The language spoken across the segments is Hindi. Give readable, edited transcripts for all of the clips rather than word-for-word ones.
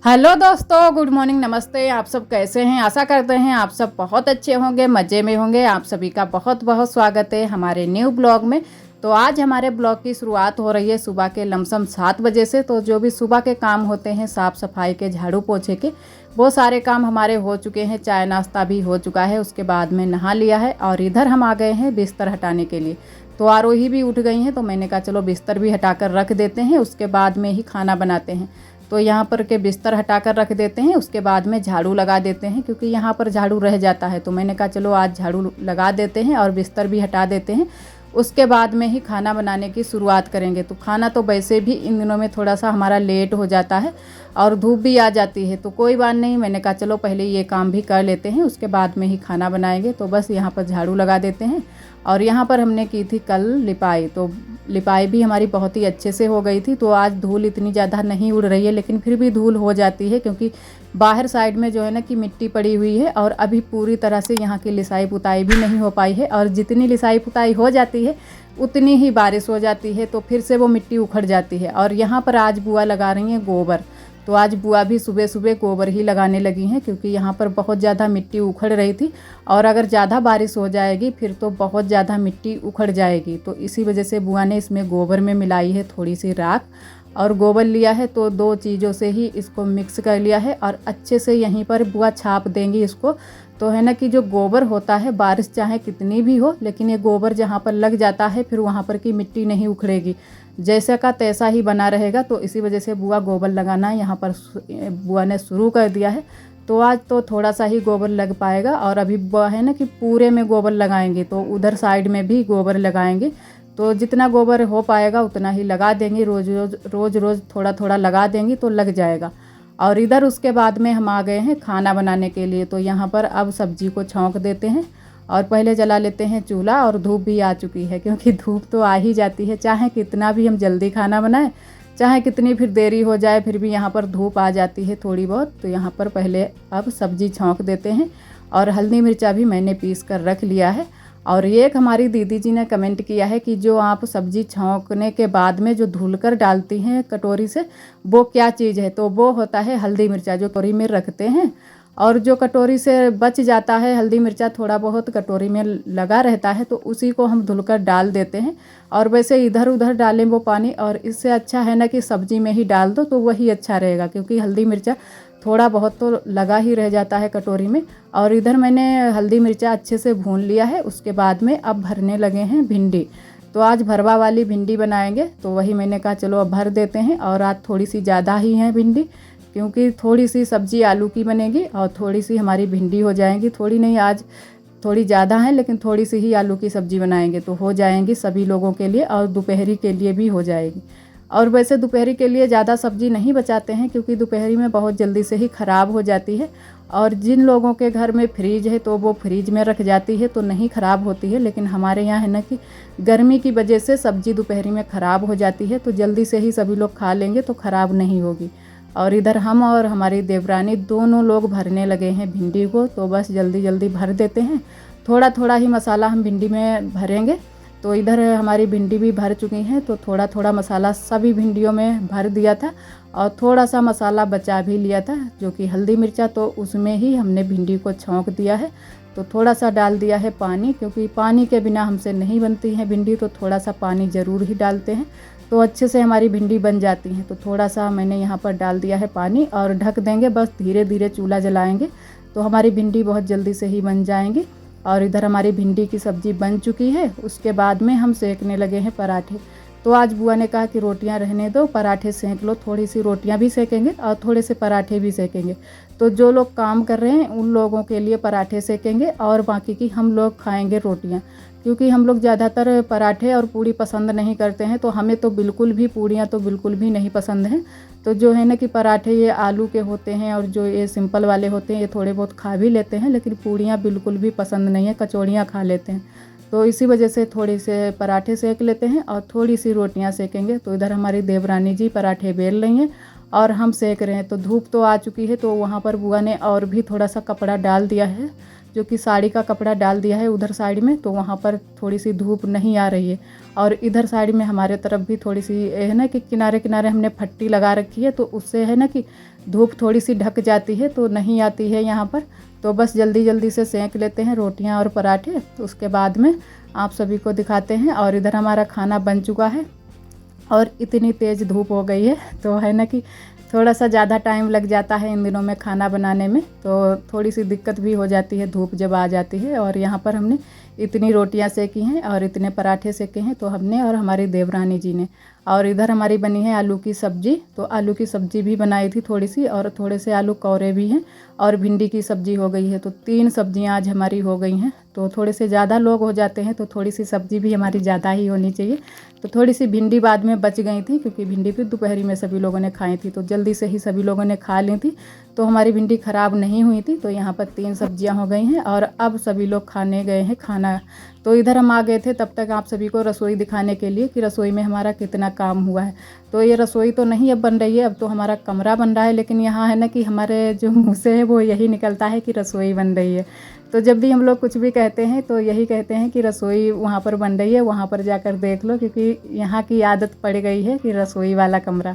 हेलो दोस्तों, गुड मॉर्निंग, नमस्ते। आप सब कैसे हैं? आशा करते हैं आप सब बहुत अच्छे होंगे, मज़े में होंगे। आप सभी का बहुत बहुत स्वागत है हमारे न्यू ब्लॉग में। तो आज हमारे ब्लॉग की शुरुआत हो रही है सुबह के लमसम 7 बजे से। तो जो भी सुबह के काम होते हैं, साफ़ सफाई के, झाड़ू पोछे के, वो सारे काम हमारे हो चुके हैं। चाय नाश्ता भी हो चुका है, उसके बाद में नहा लिया है और इधर हम आ गए हैं बिस्तर हटाने के लिए। तो आरोही भी उठ गई हैं, तो मैंने कहा चलो बिस्तर भी हटाकर रख देते हैं, उसके बाद में ही खाना बनाते हैं। तो यहाँ पर के बिस्तर हटाकर रख देते हैं, उसके बाद में झाड़ू लगा देते हैं, क्योंकि यहाँ पर झाड़ू रह जाता है। तो मैंने कहा चलो आज झाड़ू लगा देते हैं और बिस्तर भी हटा देते हैं, उसके बाद में ही खाना बनाने की शुरुआत करेंगे। तो खाना तो वैसे भी इन दिनों में थोड़ा सा हमारा लेट हो जाता है और धूप भी आ जाती है, तो कोई बात नहीं। मैंने कहा चलो पहले ये काम भी कर लेते हैं, उसके बाद में ही खाना बनाएंगे। तो बस यहाँ पर झाड़ू लगा देते हैं। और यहाँ पर हमने की थी कल लिपाई, तो लिपाई भी हमारी बहुत ही अच्छे से हो गई थी। तो आज धूल इतनी ज़्यादा नहीं उड़ रही है, लेकिन फिर भी धूल हो जाती है, क्योंकि बाहर साइड में जो है ना कि मिट्टी पड़ी हुई है और अभी पूरी तरह से यहाँ की लिसाई पुताई भी नहीं हो पाई है। और जितनी लिसाई पुताई हो जाती है उतनी ही बारिश हो जाती है, तो फिर से वो मिट्टी उखड़ जाती है। और यहाँ पर आज बुआ लगा रही हैं गोबर। तो आज बुआ भी सुबह सुबह गोबर ही लगाने लगी हैं, क्योंकि यहाँ पर बहुत ज़्यादा मिट्टी उखड़ रही थी और अगर ज़्यादा बारिश हो जाएगी फिर तो बहुत ज़्यादा मिट्टी उखड़ जाएगी। तो इसी वजह से बुआ ने इसमें गोबर में मिलाई है थोड़ी सी राख और गोबर लिया है। तो दो चीज़ों से ही इसको मिक्स कर लिया है और अच्छे से यहीं पर बुआ छाप देंगी इसको। तो है ना कि जो गोबर होता है, बारिश चाहे कितनी भी हो, लेकिन ये गोबर जहाँ पर लग जाता है फिर वहाँ पर की मिट्टी नहीं उखड़ेगी, जैसा का तैसा ही बना रहेगा। तो इसी वजह से बुआ गोबर लगाना यहाँ पर बुआ ने शुरू कर दिया है। तो आज तो थोड़ा सा ही गोबर लग पाएगा और अभी बुआ है ना कि पूरे में गोबर लगाएंगे, तो उधर साइड में भी गोबर लगाएंगे। तो जितना गोबर हो पाएगा उतना ही लगा देंगे, रोज़ थोड़ा थोड़ा लगा देंगी तो लग जाएगा। और इधर उसके बाद में हम आ गए हैं खाना बनाने के लिए। तो यहाँ पर अब सब्जी को छौंक देते हैं और पहले जला लेते हैं चूल्हा। और धूप भी आ चुकी है, क्योंकि धूप तो आ ही जाती है, चाहे कितना भी हम जल्दी खाना बनाएं, चाहे कितनी फिर देरी हो जाए, फिर भी यहाँ पर धूप आ जाती है थोड़ी बहुत। तो यहाँ पर पहले अब सब्जी छौंक देते हैं और हल्दी मिर्चा भी मैंने पीस कर रख लिया है। और एक हमारी दीदी जी ने कमेंट किया है कि जो आप सब्जी छौंकने के बाद में जो धुलकर डालती हैं कटोरी से, वो क्या चीज़ है? तो वो होता है हल्दी मिर्चा, जो कटोरी में रखते हैं। और जो कटोरी से बच जाता है हल्दी मिर्चा, थोड़ा बहुत कटोरी में लगा रहता है, तो उसी को हम धुलकर डाल देते हैं। और वैसे इधर उधर डालें वो पानी, और इससे अच्छा है ना कि सब्जी में ही डाल दो, तो वही अच्छा रहेगा, क्योंकि हल्दी मिर्चा थोड़ा बहुत तो लगा ही रह जाता है कटोरी में। और इधर मैंने हल्दी मिर्चा अच्छे से भून लिया है। उसके बाद में अब भरने लगे हैं भिंडी। तो आज भरवा वाली भिंडी बनाएंगे, तो वही मैंने कहा चलो अब भर देते हैं। और आज थोड़ी सी ज़्यादा ही है भिंडी, क्योंकि थोड़ी सी सब्जी आलू की बनेगी और थोड़ी सी हमारी भिंडी हो जाएंगी। थोड़ी नहीं, आज थोड़ी ज़्यादा है, लेकिन थोड़ी सी ही आलू की सब्ज़ी बनाएंगे तो हो जाएंगी सभी लोगों के लिए, और दोपहरी के लिए भी हो जाएगी। और वैसे दोपहरी के लिए ज़्यादा सब्ज़ी नहीं बचाते हैं, क्योंकि दोपहरी में बहुत जल्दी से ही ख़राब हो जाती है। और जिन लोगों के घर में फ्रीज है तो वो फ्रीज में रख जाती है तो नहीं ख़राब होती है, लेकिन हमारे यहाँ है ना कि गर्मी की वजह से सब्ज़ी दोपहरी में ख़राब हो जाती है। तो जल्दी से ही सभी लोग खा लेंगे तो ख़राब नहीं होगी। और इधर हम और हमारी देवरानी दोनों लोग भरने लगे हैं भिंडी को। तो बस जल्दी जल्दी भर देते हैं, थोड़ा थोड़ा ही मसाला हम भिंडी में भरेंगे। तो इधर हमारी भिंडी भी भर चुकी हैं, तो थोड़ा थोड़ा मसाला सभी भिंडियों में भर दिया था और थोड़ा सा मसाला बचा भी लिया था, जो कि हल्दी मिर्चा, तो उसमें ही हमने भिंडी को छौंक दिया है। तो थोड़ा सा डाल दिया है पानी, क्योंकि पानी के बिना हमसे नहीं बनती है भिंडी, तो थोड़ा सा पानी ज़रूर ही डालते हैं तो अच्छे से हमारी भिंडी बन जाती हैं। तो थोड़ा सा मैंने यहाँ पर डाल दिया है पानी और ढक देंगे, बस धीरे धीरे चूल्हा जलाएंगे तो हमारी भिंडी बहुत जल्दी से ही बन जाएंगी। और इधर हमारी भिंडी की सब्ज़ी बन चुकी है। उसके बाद में हम सेकने लगे हैं पराठे। तो आज बुआ ने कहा कि रोटियां रहने दो, पराठे सेक लो। थोड़ी सी रोटियां भी सेकेंगे और थोड़े से पराठे भी सेकेंगे। तो जो लोग काम कर रहे हैं उन लोगों के लिए पराठे सेकेंगे और बाकी की हम लोग खाएंगे रोटियां, क्योंकि हम लोग ज़्यादातर पराठे और पूड़ी पसंद नहीं करते हैं। तो हमें तो बिल्कुल भी पूड़ियाँ तो बिल्कुल भी नहीं पसंद हैं। तो जो है ना कि पराठे ये आलू के होते हैं और जो ये सिंपल वाले होते हैं ये थोड़े बहुत खा भी लेते हैं, लेकिन पूड़ियाँ बिल्कुल भी पसंद नहीं है, कचौड़ियाँ खा लेते हैं। तो इसी वजह से थोड़े से पराठे सेक लेते हैं और थोड़ी सी रोटियां सेकेंगे। तो इधर हमारी देवरानी जी पराठे बेल रही हैं और हम सेक रहे हैं। तो धूप तो आ चुकी है, तो वहाँ पर बुआ ने और भी थोड़ा सा कपड़ा डाल दिया है, जो कि साड़ी का कपड़ा डाल दिया है उधर साइड में। तो वहाँ पर थोड़ी सी धूप नहीं आ रही है। और इधर साइड में हमारे तरफ भी थोड़ी सी है ना कि किनारे किनारे हमने फट्टी लगा रखी है, तो उससे है ना कि धूप थोड़ी सी ढक जाती है तो नहीं आती है यहाँ पर। तो बस जल्दी जल्दी से सेंक लेते हैं रोटियां और पराठे, तो उसके बाद में आप सभी को दिखाते हैं। और इधर हमारा खाना बन चुका है और इतनी तेज़ धूप हो गई है तो है ना कि थोड़ा सा ज़्यादा टाइम लग जाता है इन दिनों में खाना बनाने में, तो थोड़ी सी दिक्कत भी हो जाती है धूप जब आ जाती है। और यहाँ पर हमने इतनी रोटियां सेकी हैं और इतने पराठे सेके हैं, तो हमने और हमारी देवरानी जी ने। और इधर हमारी बनी है आलू की सब्ज़ी, तो आलू की सब्ज़ी भी बनाई थी थोड़ी सी, और थोड़े से आलू कौरे भी हैं, और भिंडी की सब्ज़ी हो गई है। तो 3 सब्जियां आज हमारी हो गई हैं। तो थोड़े से ज़्यादा लोग हो जाते हैं तो थोड़ी सी सब्ज़ी भी हमारी ज़्यादा ही होनी चाहिए। तो थोड़ी सी भिंडी बाद में बच गई थी, क्योंकि भिंडी भी दोपहरी में सभी लोगों ने खाई थी, तो जल्दी से ही सभी लोगों ने खा ली थी, तो हमारी भिंडी ख़राब नहीं हुई थी। तो यहाँ पर 3 सब्जियां हो गई हैं और अब सभी लोग खाने गए हैं खाना। तो इधर हम आ गए थे तब तक आप सभी को रसोई दिखाने के लिए कि रसोई में हमारा कितना काम हुआ है। तो ये रसोई तो नहीं अब बन रही है, अब तो हमारा कमरा बन रहा है, लेकिन यहाँ है ना कि हमारे जो मुँह से है वो यही निकलता है कि रसोई बन रही है। तो जब भी हम लोग कुछ भी कहते हैं तो यही कहते हैं कि रसोई वहाँ पर बन रही है, वहाँ पर जाकर देख लो, क्योंकि यहाँ की आदत पड़ गई है कि रसोई वाला कमरा।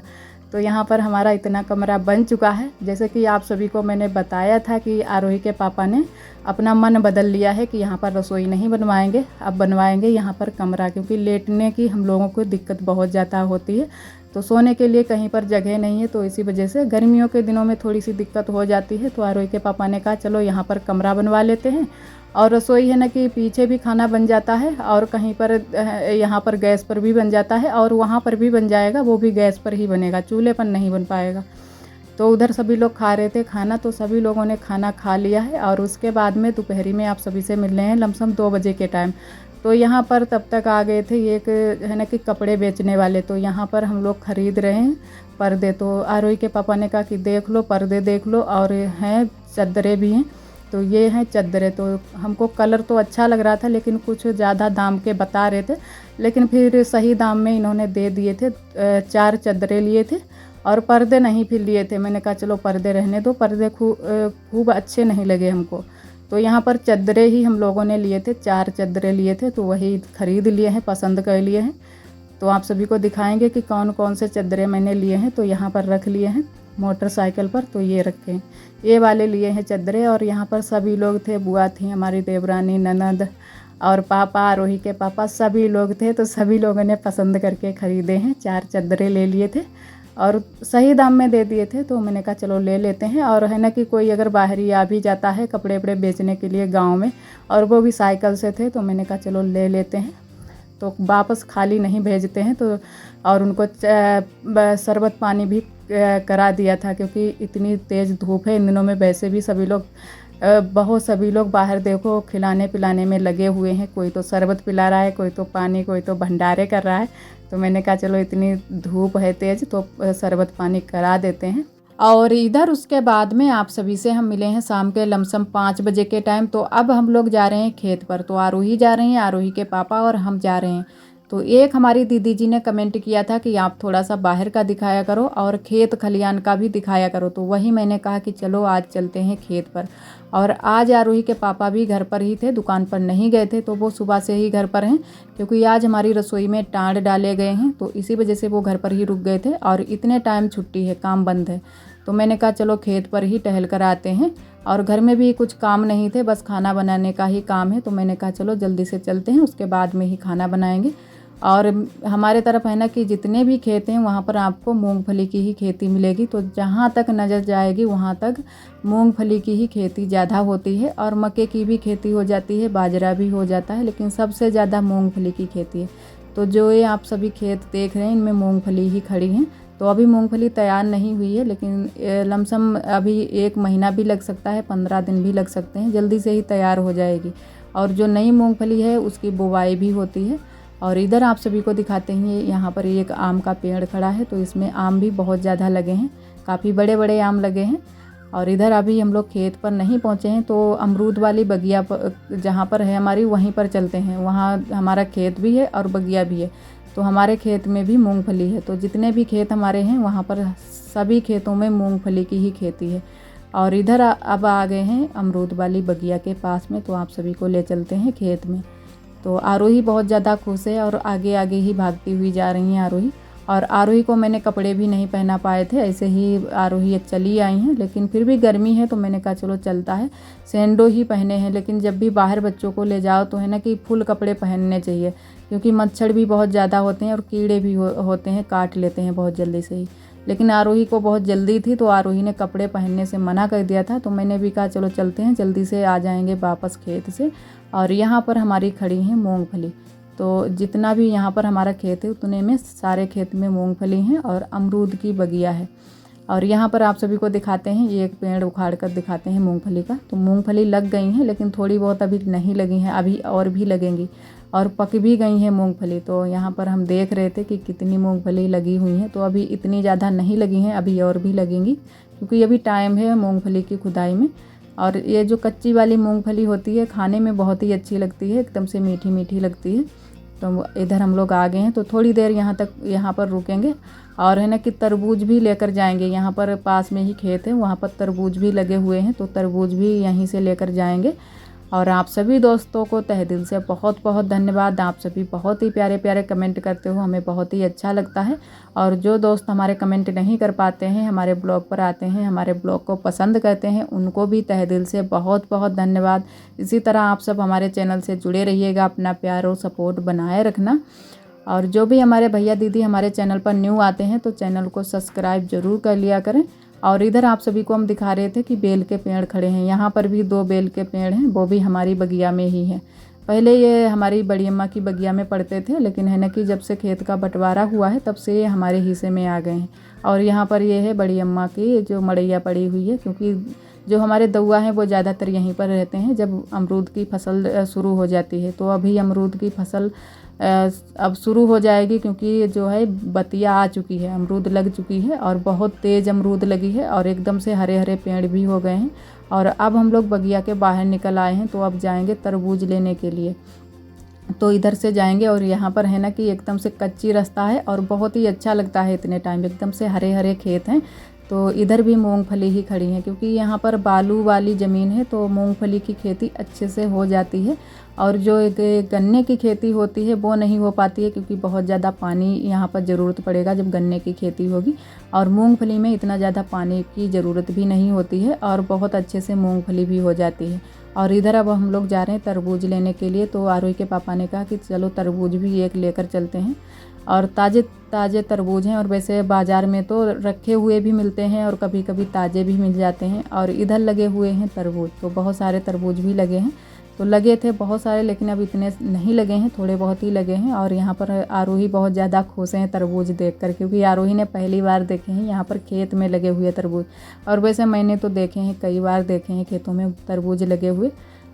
तो यहाँ पर हमारा इतना कमरा बन चुका है। जैसे कि आप सभी को मैंने बताया था कि आरोही के पापा ने अपना मन बदल लिया है कि यहाँ पर रसोई नहीं बनवाएंगे, अब बनवाएंगे यहाँ पर कमरा, क्योंकि लेटने की हम लोगों को दिक्कत बहुत ज़्यादा होती है, तो सोने के लिए कहीं पर जगह नहीं है। तो इसी वजह से गर्मियों के दिनों में थोड़ी सी दिक्कत हो जाती है। तो आरोही के पापा ने कहा चलो यहाँ पर कमरा बनवा लेते हैं, और रसोई है ना कि पीछे भी खाना बन जाता है, और कहीं पर यहाँ पर गैस पर भी बन जाता है, और वहाँ पर भी बन जाएगा, वो भी गैस पर ही बनेगा, चूल्हे पर नहीं बन पाएगा। तो उधर सभी लोग खा रहे थे खाना, तो सभी लोगों ने खाना खा लिया है। और उसके बाद में दोपहरी में आप सभी से मिल रहे हैं लमसम 2 बजे के टाइम। तो यहाँ पर तब तक आ गए थे एक है ना कि कपड़े बेचने वाले, तो यहाँ पर हम लोग ख़रीद रहे हैं पर्दे। तो आरोही के पापा ने कहा कि देख लो पर्दे देख लो, और हैं चादरें भी हैं। तो ये हैं चादरें, तो हमको कलर तो अच्छा लग रहा था, लेकिन कुछ ज़्यादा दाम के बता रहे थे, लेकिन फिर सही दाम में इन्होंने दे दिए थे। 4 चादरें लिए थे और पर्दे नहीं फिर लिए थे। मैंने कहा चलो पर्दे रहने दो, पर्दे खूब अच्छे नहीं लगे हमको। तो यहाँ पर चादरें ही हम लोगों ने लिए थे, 4 चादरें लिए थे, तो वही ख़रीद लिए हैं, पसंद कर लिए हैं। तो आप सभी को दिखाएंगे कि कौन कौन से चादरें मैंने लिए हैं। तो यहाँ पर रख लिए हैं मोटरसाइकिल पर, तो ये रखे हैं, ये वाले लिए हैं चादरें। और यहाँ पर सभी लोग थे, बुआ थी हमारी, देवरानी, ननद और पापा, आरोही के पापा, सभी लोग थे। तो सभी लोगों ने पसंद करके ख़रीदे हैं, 4 चादरें ले लिए थे और सही दाम में दे दिए थे। तो मैंने कहा चलो ले लेते हैं। और है ना कि कोई अगर बाहरी आ भी जाता है कपड़े वपड़े बेचने के लिए गांव में, और वो भी साइकिल से थे, तो मैंने कहा चलो ले लेते हैं, तो वापस खाली नहीं भेजते हैं। तो और उनको शरबत पानी भी करा दिया था, क्योंकि इतनी तेज़ धूप है इन दिनों में। वैसे भी सभी लोग सभी लोग बाहर देखो खिलाने पिलाने में लगे हुए हैं, कोई तो शरबत पिला रहा है, कोई तो पानी, कोई तो भंडारे कर रहा है। तो मैंने कहा चलो इतनी धूप है तेज़, तो शरबत पानी करा देते हैं। और इधर उसके बाद में आप सभी से हम मिले हैं शाम के लमसम 5 बजे के टाइम। तो अब हम लोग जा रहे हैं खेत पर, तो आरोही जा रही हैं, आरोही के पापा और हम जा रहे हैं। तो एक हमारी दीदी जी ने कमेंट किया था कि आप थोड़ा सा बाहर का दिखाया करो और खेत खलियान का भी दिखाया करो, तो वही मैंने कहा कि चलो आज चलते हैं खेत पर। और आज आरोही के पापा भी घर पर ही थे, दुकान पर नहीं गए थे, तो वो सुबह से ही घर पर हैं, क्योंकि आज हमारी रसोई में टाँड डाले गए हैं, तो इसी वजह से वो घर पर ही रुक गए थे। और इतने टाइम छुट्टी है, काम बंद है, तो मैंने कहा चलो खेत पर ही टहल कर आते हैं। और घर में भी कुछ काम नहीं थे, बस खाना बनाने का ही काम है, तो मैंने कहा चलो जल्दी से चलते हैं, उसके बाद में ही खाना बनाएंगे। और हमारे तरफ है ना कि जितने भी खेत हैं वहाँ पर आपको मूंगफली की ही खेती मिलेगी। तो जहाँ तक नज़र जाएगी वहाँ तक मूंगफली की ही खेती ज़्यादा होती है, और मक्के की भी खेती हो जाती है, बाजरा भी हो जाता है, लेकिन सबसे ज़्यादा मूंगफली की खेती है। तो जो ये आप सभी खेत देख रहे हैं इनमें मूंगफली ही खड़ी हैं। तो अभी मूंगफली तैयार नहीं हुई है, लेकिन लमसम अभी 1 महीना भी लग सकता है, 15 दिन भी लग सकते हैं, जल्दी से ही तैयार हो जाएगी। और जो नई मूंगफली है उसकी बुवाई भी होती है। और इधर आप सभी को दिखाते हैं, यहाँ पर एक आम का पेड़ खड़ा है, तो इसमें आम भी बहुत ज़्यादा लगे हैं, काफ़ी बड़े बड़े आम लगे हैं। और इधर अभी हम लोग खेत पर नहीं पहुँचे हैं, तो अमरूद वाली बगिया जहाँ पर है हमारी वहीं पर चलते हैं। वहाँ हमारा खेत भी है और बगिया भी है, तो हमारे खेत में भी मूंगफली है। तो जितने भी खेत हमारे हैं वहाँ पर सभी खेतों में मूंगफली की ही खेती है। और इधर अब आ गए हैं अमरूद वाली बगिया के पास में, तो आप सभी को ले चलते हैं खेत में। तो आरोही बहुत ज़्यादा खुश है और आगे आगे ही भागती हुई जा रही हैं आरोही। और आरोही को मैंने कपड़े भी नहीं पहना पाए थे, ऐसे ही आरोही चली आई हैं, लेकिन फिर भी गर्मी है तो मैंने कहा चलो चलता है। सैंडो ही पहने हैं, लेकिन जब भी बाहर बच्चों को ले जाओ तो है ना कि फुल कपड़े पहनने चाहिए, क्योंकि मच्छर भी बहुत ज़्यादा होते हैं और कीड़े भी होते हैं, काट लेते हैं बहुत जल्दी से ही। लेकिन आरोही को बहुत जल्दी थी तो आरोही ने कपड़े पहनने से मना कर दिया था, तो मैंने भी कहा चलो चलते हैं, जल्दी से आ जाएंगे वापस खेत से। और यहाँ पर हमारी खड़ी हैं मूंगफली। तो जितना भी यहाँ पर हमारा खेत है उतने में सारे खेत में मूंगफली हैं और अमरूद की बगिया है। और यहाँ पर आप सभी को दिखाते हैं, ये एक पेड़ उखाड़ कर दिखाते हैं मूंगफली का। तो मूंगफली लग गई हैं, लेकिन थोड़ी बहुत अभी नहीं लगी हैं, अभी और भी लगेंगी और पक भी गई हैं मूंगफली। तो यहाँ पर हम देख रहे थे कि कितनी मूंगफली लगी हुई हैं, तो अभी इतनी ज़्यादा नहीं लगी हैं, अभी और भी लगेंगी, क्योंकि अभी टाइम है मूंगफली की खुदाई में। और ये जो कच्ची वाली मूंगफली होती है खाने में बहुत ही अच्छी लगती है, एकदम से मीठी मीठी लगती है। तो इधर हम लोग आ गए हैं, तो थोड़ी देर यहाँ पर रुकेंगे और है ना कि तरबूज भी लेकर जाएंगे। यहाँ पर पास में ही खेत है, वहाँ पर तरबूज भी लगे हुए हैं, तो तरबूज भी यहीं से लेकर जाएंगे। और आप सभी दोस्तों को तहे दिल से बहुत बहुत धन्यवाद। आप सभी बहुत ही प्यारे प्यारे कमेंट करते हो, हमें बहुत ही अच्छा लगता है। और जो दोस्त हमारे कमेंट नहीं कर पाते हैं, हमारे ब्लॉग पर आते हैं, हमारे ब्लॉग को पसंद करते हैं, उनको भी तहे दिल से बहुत बहुत धन्यवाद। इसी तरह आप सब हमारे चैनल से जुड़े रहिएगा, अपना प्यार और सपोर्ट बनाए रखना। और जो भी हमारे भैया दीदी हमारे चैनल पर न्यू आते हैं तो चैनल को सब्सक्राइब ज़रूर कर लिया करें। और इधर आप सभी को हम दिखा रहे थे कि बेल के पेड़ खड़े हैं, यहाँ पर भी 2 बेल के पेड़ हैं, वो भी हमारी बगिया में ही हैं। पहले ये हमारी बड़ी अम्मा की बगिया में पड़ते थे, लेकिन है ना कि जब से खेत का बंटवारा हुआ है तब से ये हमारे हिस्से में आ गए हैं। और यहाँ पर ये है बड़ी अम्मा की जो मड़ैया पड़ी हुई है, क्योंकि जो हमारे दौआ हैं वो ज़्यादातर यहीं पर रहते हैं जब अमरूद की फसल शुरू हो जाती है। तो अभी अमरूद की फसल अब शुरू हो जाएगी, क्योंकि जो है बतिया आ चुकी है, अमरूद लग चुकी है और बहुत तेज़ अमरूद लगी है और एकदम से हरे हरे पेड़ भी हो गए हैं। और अब हम लोग बगिया के बाहर निकल आए हैं, तो अब जाएंगे तरबूज लेने के लिए। तो इधर से जाएंगे और यहाँ पर है ना कि एकदम से कच्ची रास्ता है और बहुत ही अच्छा लगता है, इतने टाइम एकदम से हरे हरे खेत हैं। तो इधर भी मूंगफली ही खड़ी हैं, क्योंकि यहाँ पर बालू वाली ज़मीन है तो मूंगफली की खेती अच्छे से हो जाती है। और जो एक गन्ने की खेती होती है वो नहीं हो पाती है, क्योंकि बहुत ज़्यादा पानी यहाँ पर ज़रूरत पड़ेगा जब गन्ने की खेती होगी। और मूंगफली में इतना ज़्यादा पानी की ज़रूरत भी नहीं होती है और बहुत अच्छे से मूंगफली भी हो जाती है। और इधर अब हम लोग जा रहे हैं तरबूज लेने के लिए। तो आरोही के पापा ने कहा कि चलो तरबूज भी एक लेकर चलते हैं। और ताज़े ताज़े तरबूज हैं, और वैसे बाज़ार में तो रखे हुए भी मिलते हैं और कभी कभी ताज़े भी मिल जाते हैं। और इधर लगे हुए हैं तरबूज, तो बहुत सारे तरबूज भी लगे हैं। तो लगे थे बहुत सारे, लेकिन अब इतने नहीं लगे हैं, थोड़े बहुत ही लगे हैं। और यहाँ पर आरोही बहुत ज़्यादा खुश हैं तरबूज देखकर, क्योंकि आरोही ने पहली बार देखे हैं यहाँ पर खेत में लगे हुए तरबूज। और वैसे मैंने तो देखे हैं, कई बार देखे हैं खेतों में तरबूज लगे हुए,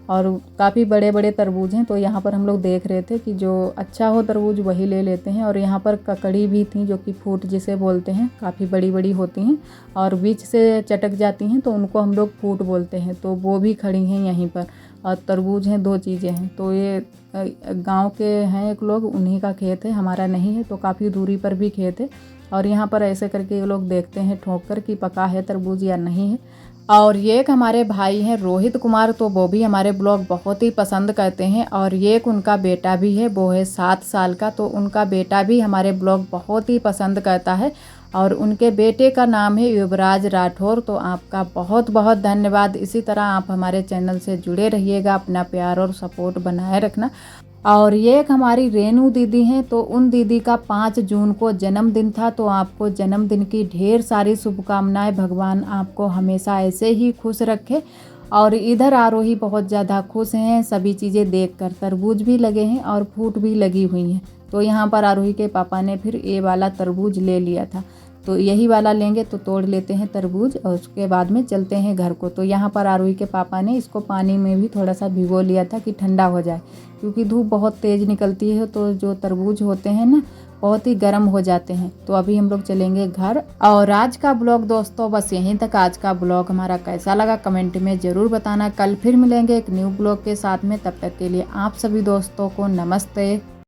और काफ़ी बड़े बड़े तरबूज हैं। तो यहाँ पर हम लोग देख रहे थे कि जो अच्छा हो तरबूज वही ले लेते हैं। और यहाँ पर ककड़ी भी थी, जो कि फूट जिसे बोलते हैं, काफ़ी बड़ी बड़ी होती हैं और बीच से चटक जाती हैं, तो उनको हम लोग फूट बोलते हैं। तो वो भी खड़ी हैं यहीं पर। और तरबूज हैं, 2 चीज़ें हैं। तो ये गांव के हैं एक लोग, उन्हीं का खेत है, हमारा नहीं है। तो काफ़ी दूरी पर भी खेत है। और यहाँ पर ऐसे करके ये लोग देखते हैं ठोक कर कि पका है तरबूज या नहीं है। और ये एक हमारे भाई हैं रोहित कुमार, तो वो भी हमारे ब्लॉग बहुत ही पसंद करते हैं। और ये एक उनका बेटा भी है, वो है 7 साल का, तो उनका बेटा भी हमारे ब्लॉग बहुत ही पसंद करता है। और उनके बेटे का नाम है युवराज राठौर। तो आपका बहुत बहुत धन्यवाद। इसी तरह आप हमारे चैनल से जुड़े रहिएगा, अपना प्यार और सपोर्ट बनाए रखना। और ये एक हमारी रेनू दीदी हैं, तो उन दीदी का 5 जून को जन्मदिन था। तो आपको जन्मदिन की ढेर सारी शुभकामनाएं। भगवान आपको हमेशा ऐसे ही खुश रखे। और इधर आरोही बहुत ज़्यादा खुश हैं सभी चीज़ें देखकर। तरबूज भी लगे हैं और फूट भी लगी हुई हैं। तो यहाँ पर आरोही के पापा ने फिर ये वाला तरबूज ले लिया था, तो यही वाला लेंगे। तो तोड़ लेते हैं तरबूज और उसके बाद में चलते हैं घर को। तो यहाँ पर आरोही के पापा ने इसको पानी में भी थोड़ा सा भिगो लिया था कि ठंडा हो जाए, क्योंकि धूप बहुत तेज़ निकलती है तो जो तरबूज होते हैं ना बहुत ही गर्म हो जाते हैं। तो अभी हम लोग चलेंगे घर। और आज का ब्लॉग दोस्तों बस यहीं तक। आज का ब्लॉग हमारा कैसा लगा कमेंट में ज़रूर बताना। कल फिर मिलेंगे एक न्यू ब्लॉग के साथ में, तब तक के लिए आप सभी दोस्तों को नमस्ते।